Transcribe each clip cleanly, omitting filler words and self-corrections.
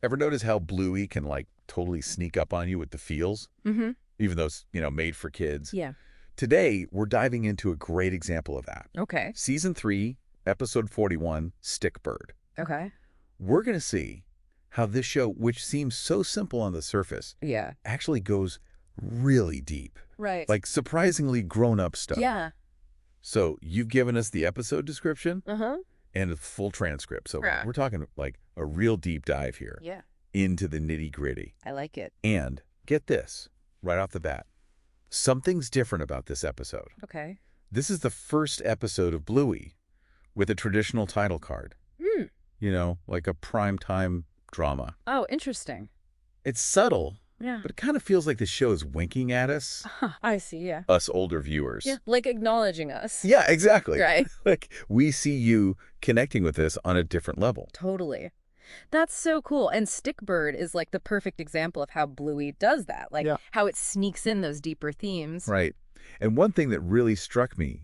Ever notice how Bluey can, like, totally sneak up on you with the feels? Mm-hmm. Even though it's, made for kids. Yeah. Today, we're diving into a great example of that. Okay. Season 3, Episode 41, Stickbird. Okay. We're going to see how this show, which seems so simple on the surface, Yeah. actually goes really deep. Right. Like, surprisingly grown-up stuff. Yeah. So, you've given us the episode description Uh-huh. and a full transcript. So, Yeah. we're talking, like, a real deep dive here. Yeah. Into the nitty-gritty. I like it. And, get this, right off the bat. Something's different about this episode. Okay. This is the first episode of Bluey with a traditional title card. Like a primetime drama. Oh, interesting. It's subtle, Yeah. but it kind of feels like the show is winking at us, I see, yeah. us older viewers. Yeah, like acknowledging us. Yeah, exactly. Right. Like, we see you connecting with this on a different level. Totally. That's so cool. And Stickbird is like the perfect example of how Bluey does that. Like how it sneaks in those deeper themes. Right. And one thing that really struck me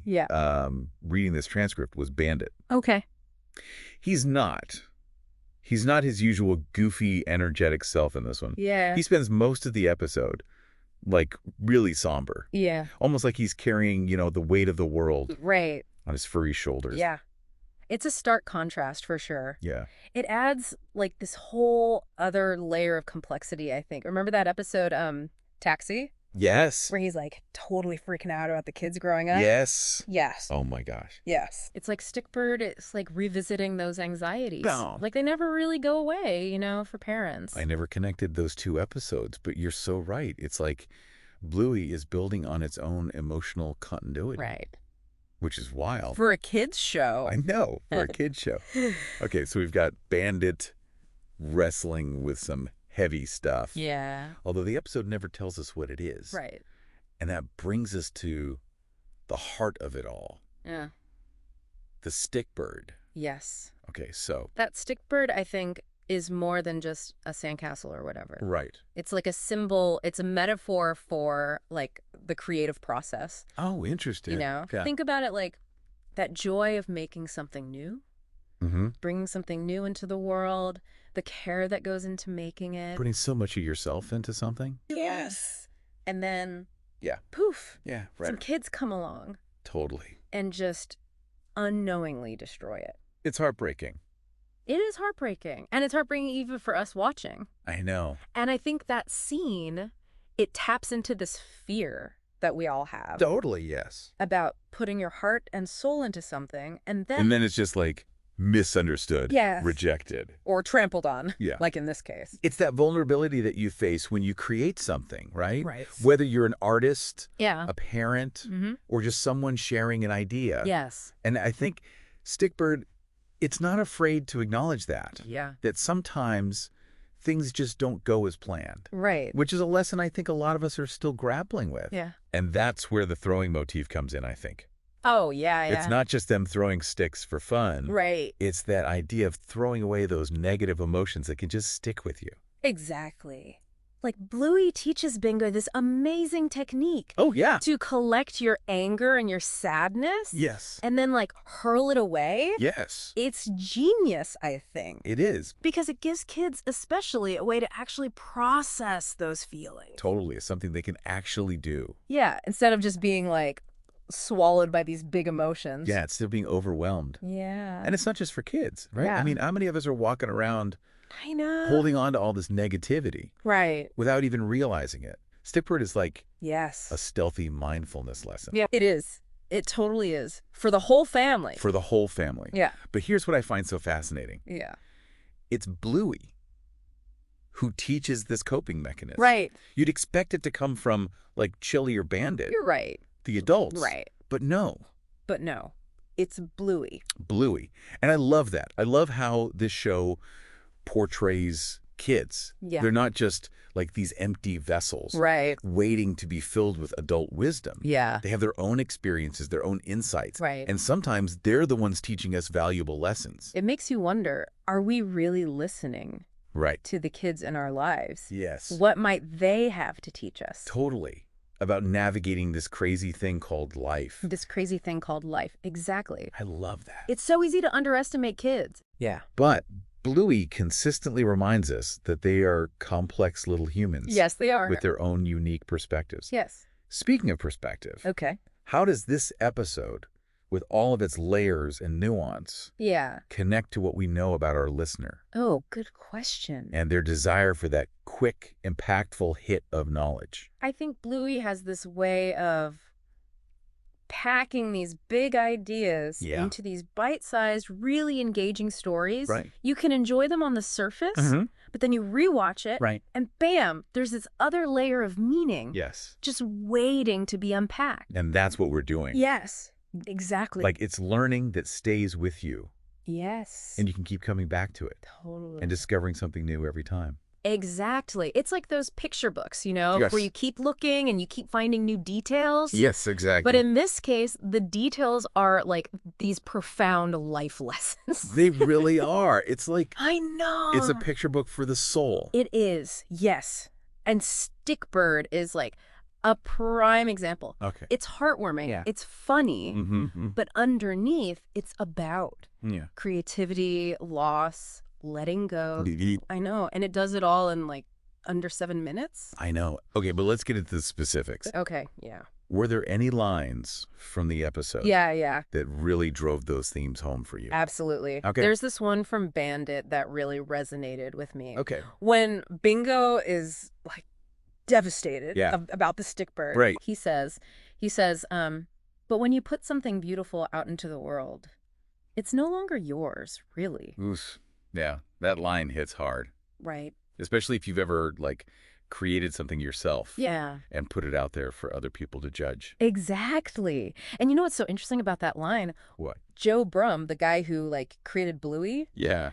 reading this transcript was Bandit. Okay. He's not his usual goofy, energetic self in this one. Yeah. He spends most of the episode, like, really somber. Yeah. Almost like he's carrying, the weight of the world Right. on his furry shoulders. Yeah. It's a stark contrast for sure. Yeah. It adds like this whole other layer of complexity, I think. Remember that episode, Taxi? Yes. Where he's like totally freaking out about the kids growing up? Yes. Yes. Oh my gosh. Yes. It's like Stickbird, it's like revisiting those anxieties. No. Like they never really go away, for parents. I never connected those two episodes, but you're so right. It's like Bluey is building on its own emotional continuity. Right. Which is wild. For a kid's show. I know, for a kid's show. Okay, so we've got Bandit wrestling with some heavy stuff. Yeah. Although the episode never tells us what it is. Right. And that brings us to the heart of it all. Yeah. The Stickbird. Yes. Okay, so. That Stickbird, I think, is more than just a sandcastle or whatever. Right. It's like a symbol. It's a metaphor for like the creative process. Oh, interesting. Yeah. Think about it like that joy of making something new, bringing something new into the world, the care that goes into making it. Putting so much of yourself into something. Yes. And then, yeah, poof. Yeah, right. Some kids come along. Totally. And just unknowingly destroy it. It's heartbreaking. It is heartbreaking. And it's heartbreaking even for us watching. I know. And I think that scene, it taps into this fear that we all have. Totally, yes. About putting your heart and soul into something, and then it's just like misunderstood, rejected. Or trampled on, like in this case. It's that vulnerability that you face when you create something, right? Right. Whether you're an artist, a parent, or just someone sharing an idea. Yes. And I think Stickbird, it's not afraid to acknowledge that. Yeah. That sometimes things just don't go as planned. Right. Which is a lesson I think a lot of us are still grappling with. Yeah. And that's where the throwing motif comes in, I think. Oh, yeah. It's not just them throwing sticks for fun. Right. It's that idea of throwing away those negative emotions that can just stick with you. Exactly. Like Bluey teaches Bingo this amazing technique. Oh, yeah. To collect your anger and your sadness. Yes. And then like hurl it away. Yes. It's genius, I think. It is. Because it gives kids especially a way to actually process those feelings. Totally. It's something they can actually do. Yeah. Instead of just being like swallowed by these big emotions. Yeah. Instead of being overwhelmed. Yeah. And it's not just for kids, right? Yeah. I mean, how many of us are walking around I know. holding on to all this negativity. Right. Without even realizing it. Stickbird is like a stealthy mindfulness lesson. Yeah, it is. It totally is. For the whole family. For the whole family. Yeah. But here's what I find so fascinating. Yeah. It's Bluey who teaches this coping mechanism. Right. You'd expect it to come from, like, Chili or Bandit. You're right. The adults. Right. But no. But no. It's Bluey. Bluey. And I love that. I love how this show portrays kids. Yeah. They're not just like these empty vessels. Right. Waiting to be filled with adult wisdom. Yeah. They have their own experiences, their own insights. Right. And sometimes they're the ones teaching us valuable lessons. It makes you wonder, are we really listening to the kids in our lives? Yes. What might they have to teach us? Totally. About navigating this crazy thing called life. This crazy thing called life. Exactly. I love that. It's so easy to underestimate kids. Yeah. But Bluey consistently reminds us that they are complex little humans. Yes, they are. With their own unique perspectives. Yes. Speaking of perspective, Okay. how does this episode, with all of its layers and nuance, connect to what we know about our listener? Oh, good question. And their desire for that quick, impactful hit of knowledge. I think Bluey has this way of packing these big ideas into these bite-sized, really engaging stories. Right. You can enjoy them on the surface, but then you rewatch it, and bam, there's this other layer of meaning. Yes. Just waiting to be unpacked. And that's what we're doing. Yes, exactly. Like, it's learning that stays with you. Yes. And you can keep coming back to it. Totally. And discovering something new every time. Exactly. It's like those picture books, where you keep looking and you keep finding new details. Yes, exactly. But in this case, the details are like these profound life lessons. They really are. It's like... I know. It's a picture book for the soul. It is, yes. And Stickbird is like a prime example. Okay. It's heartwarming. It's funny. But underneath, it's about creativity, loss, letting go. I know. And it does it all in like under 7 minutes. I know. Okay, but let's get into the specifics. Okay, yeah. Were there any lines from the episode that really drove those themes home for you? Absolutely. Okay. There's this one from Bandit that really resonated with me. Okay. When Bingo is like devastated about the Stickbird, right. he says, but when you put something beautiful out into the world, it's no longer yours, really. Oof. Yeah, that line hits hard. Right. Especially if you've ever, like, created something yourself. Yeah. And put it out there for other people to judge. Exactly. And you know what's so interesting about that line? What? Joe Brum, the guy who, like, created Bluey. Yeah.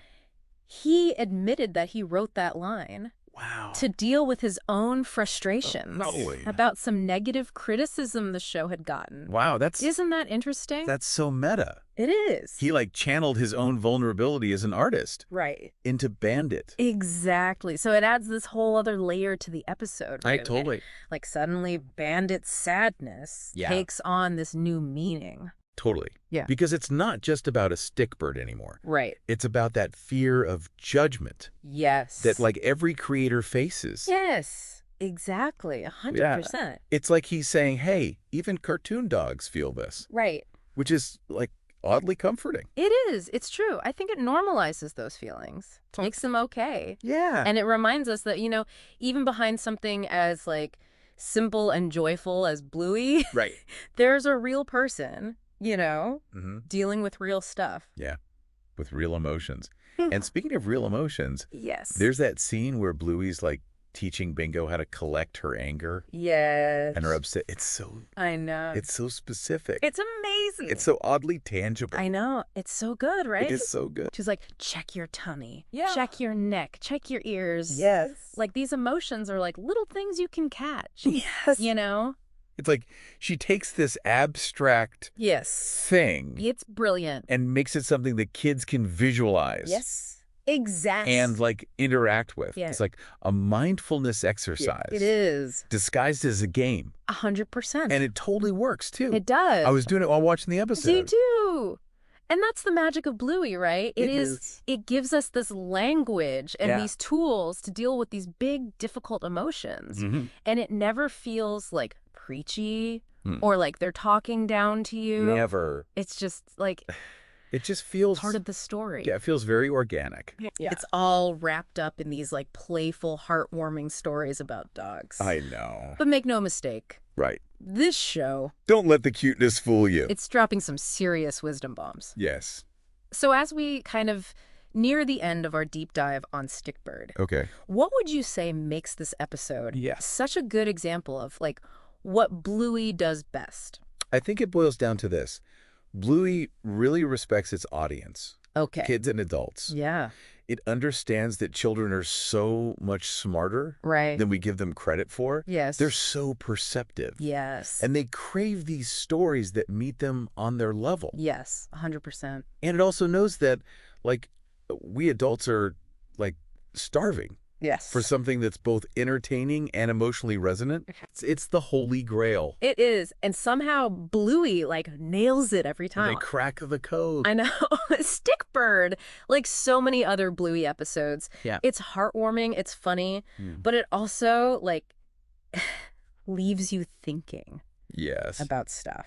He admitted that he wrote that line. Wow. To deal with his own frustrations about some negative criticism the show had gotten. Wow, Isn't that interesting? That's so meta. It is. He like channeled his own vulnerability as an artist. Right. Into Bandit. Exactly. So it adds this whole other layer to the episode. Really. Totally. Like suddenly Bandit's sadness takes on this new meaning. Totally. Yeah. Because it's not just about a Stickbird anymore. Right. It's about that fear of judgment. Yes. That like every creator faces. Yes. Exactly. 100%. Yeah. It's like he's saying, hey, even cartoon dogs feel this. Right. Which is like oddly comforting. It is. It's true. I think it normalizes those feelings. Makes them okay. Yeah. And it reminds us that, even behind something as like simple and joyful as Bluey, right. There's a real person. Dealing with real stuff. Yeah, with real emotions. And speaking of real emotions, yes, there's that scene where Bluey's like teaching Bingo how to collect her anger. Yes. And her upset. It's so... I know. It's so specific. It's amazing. It's so oddly tangible. I know. It's so good, right? It is so good. She's like, check your tummy. Yeah. Check your neck. Check your ears. Yes. Like these emotions are like little things you can catch. Yes. It's like she takes this abstract thing. It's brilliant. And makes it something that kids can visualize. Yes. Exactly. And like interact with. Yes. It's like a mindfulness exercise. It is. Disguised as a game. 100%. And it totally works too. It does. I was doing it while watching the episode. Me too. And that's the magic of Bluey, right? It is. It gives us this language and these tools to deal with these big, difficult emotions. And it never feels like preachy or like they're talking down to you. Never. It's just like... It just feels... part of the story. Yeah, it feels very organic. Yeah. It's all wrapped up in these like playful, heartwarming stories about dogs. I know. But make no mistake. Right. This show... Don't let the cuteness fool you. It's dropping some serious wisdom bombs. Yes. So as we kind of near the end of our deep dive on Stickbird, what would you say makes this episode such a good example of like what Bluey does best? I think it boils down to this. Bluey really respects its audience. Okay. Kids and adults. Yeah. It understands that children are so much smarter than we give them credit for. Yes. They're so perceptive. Yes. And they crave these stories that meet them on their level. Yes, 100%. And it also knows that, like, we adults are, like, starving. Yes. For something that's both entertaining and emotionally resonant, it's the holy grail. It is. And somehow Bluey, like, nails it every time. And they crack the code. I know. Stickbird, like so many other Bluey episodes. Yeah. It's heartwarming, it's funny, but it also, like, leaves you thinking. Yes. About stuff.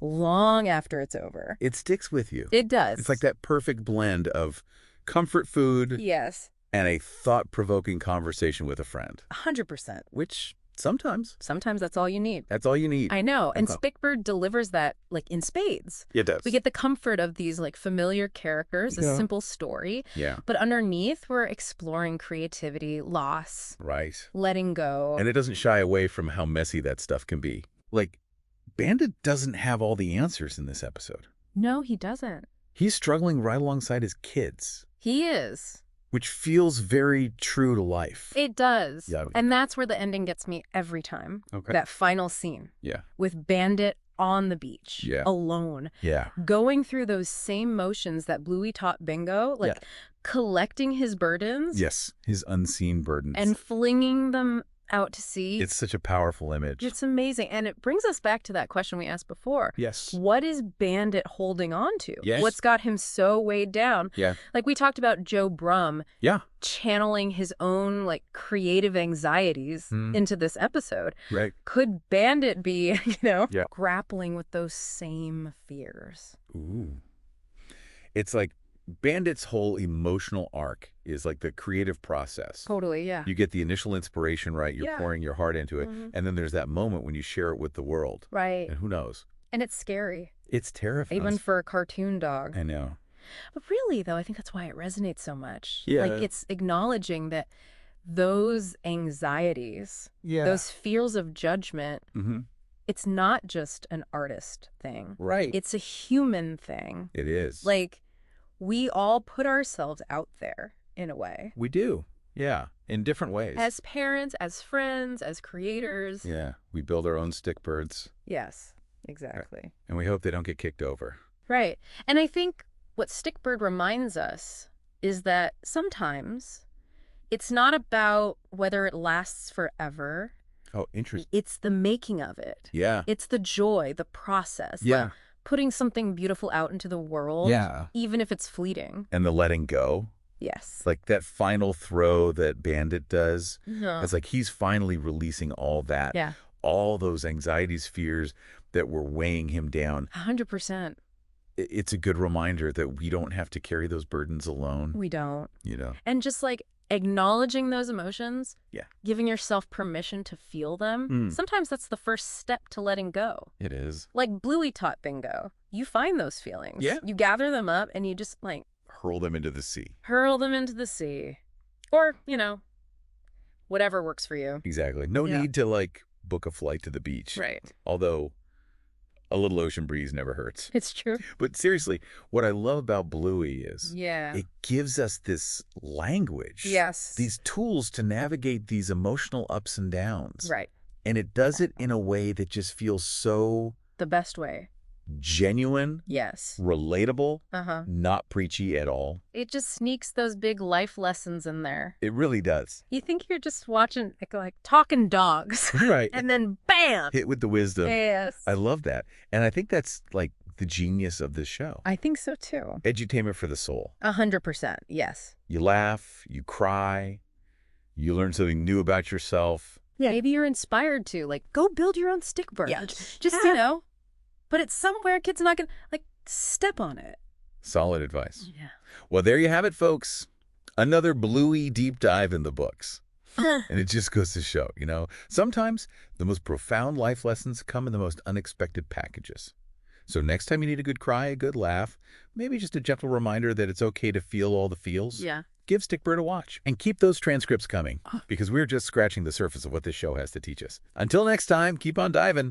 Long after it's over. It sticks with you. It does. It's like that perfect blend of comfort food. Yes. And a thought-provoking conversation with a friend. 100%. Which sometimes that's all you need. That's all you need. I know. And Stickbird delivers that, like, in spades. It does. We get the comfort of these, like, familiar characters, a simple story. Yeah. But underneath, we're exploring creativity, loss. Right. Letting go. And it doesn't shy away from how messy that stuff can be. Like, Bandit doesn't have all the answers in this episode. No, he doesn't. He's struggling right alongside his kids. He is. Which feels very true to life. It does. Yeah. And that's where the ending gets me every time. Okay. That final scene. Yeah. With Bandit on the beach. Yeah. Alone. Yeah. Going through those same motions that Bluey taught Bingo. Like, collecting his burdens. Yes. His unseen burdens. And flinging them out to sea. It's such a powerful image. It's amazing. And it brings us back to that question we asked before. Yes. What is Bandit holding on to? Yes. What's got him so weighed down? Yeah. Like we talked about Joe Brum. Yeah. Channeling his own, like, creative anxieties into this episode. Right. Could Bandit be, grappling with those same fears? Ooh. It's like Bandit's whole emotional arc is like the creative process. Totally, yeah. You get the initial inspiration, right? You're pouring your heart into it. And then there's that moment when you share it with the world. Right. And who knows? And it's scary. It's terrifying. Even for a cartoon dog. I know. But really, though, I think that's why it resonates so much. Yeah. Like, it's acknowledging that those anxieties, those fears of judgment, it's not just an artist thing. Right. It's a human thing. It is. Like, we all put ourselves out there in a way. We do. Yeah. In different ways. As parents, as friends, as creators. Yeah. We build our own stickbirds. Yes, exactly. And we hope they don't get kicked over. Right. And I think what Stickbird reminds us is that sometimes it's not about whether it lasts forever. Oh, interesting. It's the making of it. Yeah. It's the joy, the process. Yeah. Like putting something beautiful out into the world. Yeah. Even if it's fleeting. And the letting go. Yes. Like that final throw that Bandit does. It's like he's finally releasing all that. Yeah. All those anxieties, fears that were weighing him down. 100%. It's a good reminder that we don't have to carry those burdens alone. We don't. And just like acknowledging those emotions, giving yourself permission to feel them, sometimes that's the first step to letting go. It is. Like Bluey taught Bingo. You find those feelings. Yeah. You gather them up and you just, like, hurl them into the sea. Hurl them into the sea. Or, whatever works for you. Exactly. No need to, like, book a flight to the beach. Right. Although a little ocean breeze never hurts. It's true. But seriously, what I love about Bluey is it gives us this language. Yes. These tools to navigate these emotional ups and downs. Right. And it does it in a way that just feels so the best way. Genuine. Yes. Relatable. Not preachy at all. It just sneaks those big life lessons in there. It really does. You think you're just watching, like talking dogs. Right. And then bam! Hit with the wisdom. Yes. I love that. And I think that's like the genius of this show. I think so too. Edutainment for the soul. 100%. Yes. You laugh, you cry, you learn something new about yourself. Yeah. Maybe you're inspired to, like, go build your own stickbird. Yeah. Just, but it's somewhere kids are not going to, like, step on it. Solid advice. Yeah. Well, there you have it, folks. Another Bluey deep dive in the books. And it just goes to show, sometimes the most profound life lessons come in the most unexpected packages. So next time you need a good cry, a good laugh, maybe just a gentle reminder that it's okay to feel all the feels. Yeah. Give Stickbird a watch and keep those transcripts coming because we're just scratching the surface of what this show has to teach us. Until next time, keep on diving.